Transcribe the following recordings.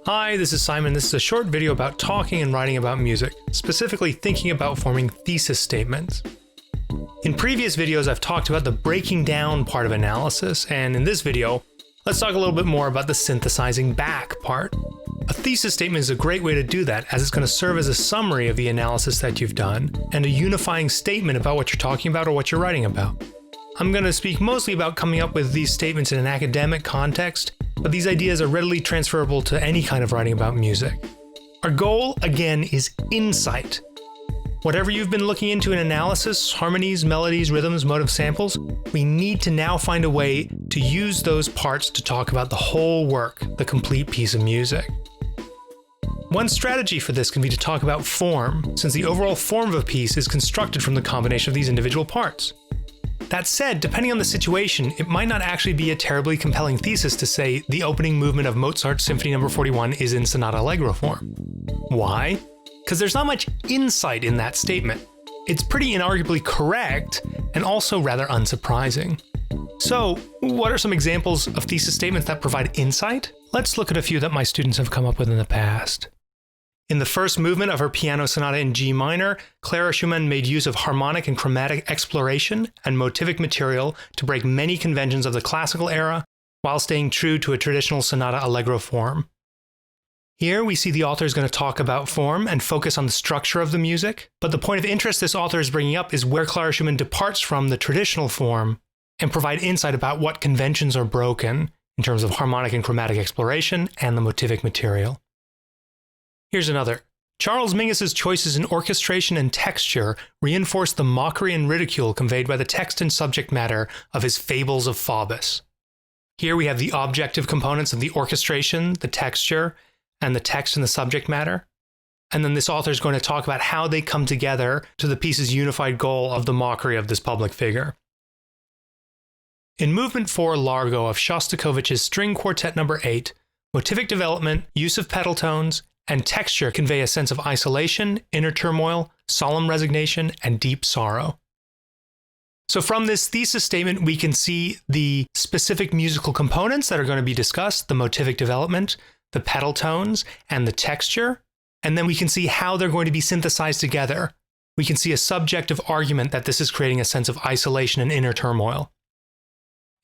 Hi, this is Simon. This is a short video about talking and writing about music, specifically thinking about forming thesis statements. In previous videos, I've talked about the breaking down part of analysis, and in this video, let's talk a little bit more about the synthesizing back part. A thesis statement is a great way to do that, as it's going to serve as a summary of the analysis that you've done, and a unifying statement about what you're talking about or what you're writing about. I'm going to speak mostly about coming up with these statements in an academic context, but these ideas are readily transferable to any kind of writing about music. Our goal, again, is insight. Whatever you've been looking into in analysis, harmonies, melodies, rhythms, motive samples, we need to now find a way to use those parts to talk about the whole work, the complete piece of music. One strategy for this can be to talk about form, since the overall form of a piece is constructed from the combination of these individual parts. That said, depending on the situation, it might not actually be a terribly compelling thesis to say the opening movement of Mozart's Symphony No. 41 is in sonata allegro form. Why? Because there's not much insight in that statement. It's pretty inarguably correct, and also rather unsurprising. So, what are some examples of thesis statements that provide insight? Let's look at a few that my students have come up with in the past. In the first movement of her piano sonata in G minor, Clara Schumann made use of harmonic and chromatic exploration and motivic material to break many conventions of the classical era while staying true to a traditional sonata allegro form. Here we see the author is going to talk about form and focus on the structure of the music, but the point of interest this author is bringing up is where Clara Schumann departs from the traditional form and provide insight about what conventions are broken in terms of harmonic and chromatic exploration and the motivic material. Here's another. Charles Mingus's choices in orchestration and texture reinforce the mockery and ridicule conveyed by the text and subject matter of his Fables of Faubus. Here we have the objective components of the orchestration, the texture, and the text and the subject matter. And then this author is going to talk about how they come together to the piece's unified goal of the mockery of this public figure. In Movement 4 Largo of Shostakovich's String Quartet No. 8, motivic development, use of pedal tones, and texture convey a sense of isolation, inner turmoil, solemn resignation, and deep sorrow. So from this thesis statement, we can see the specific musical components that are going to be discussed, the motivic development, the pedal tones, and the texture, and then we can see how they're going to be synthesized together. We can see a subjective argument that this is creating a sense of isolation and inner turmoil.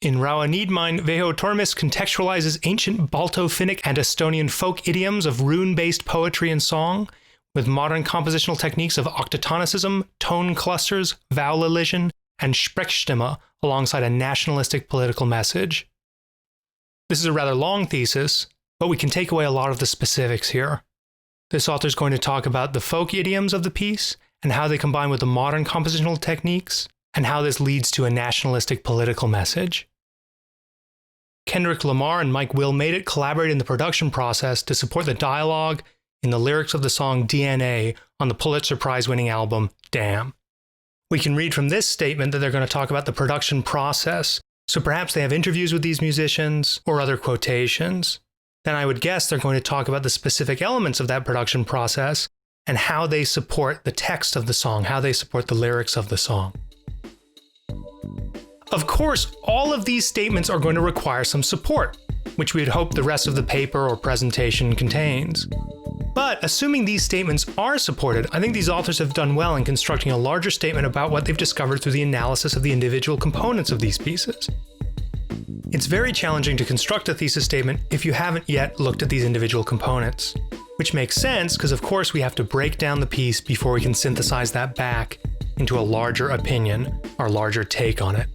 In Rauha Niedmine, Veho Tormis contextualizes ancient Balto-Finnic and Estonian folk idioms of rune-based poetry and song, with modern compositional techniques of octatonicism, tone clusters, vowel elision, and Sprechstimme alongside a nationalistic political message. This is a rather long thesis, but we can take away a lot of the specifics here. This author is going to talk about the folk idioms of the piece, and how they combine with the modern compositional techniques, and how this leads to a nationalistic political message. Kendrick Lamar and Mike Will Made It collaborate in the production process to support the dialogue in the lyrics of the song DNA on the Pulitzer Prize-winning album Damn. We can read from this statement that they're going to talk about the production process, so perhaps they have interviews with these musicians or other quotations. Then I would guess they're going to talk about the specific elements of that production process and how they support the text of the song, how they support the lyrics of the song. Of course, all of these statements are going to require some support, which we'd hope the rest of the paper or presentation contains. But assuming these statements are supported, I think these authors have done well in constructing a larger statement about what they've discovered through the analysis of the individual components of these pieces. It's very challenging to construct a thesis statement if you haven't yet looked at these individual components, which makes sense because of course we have to break down the piece before we can synthesize that back into a larger opinion or larger take on it.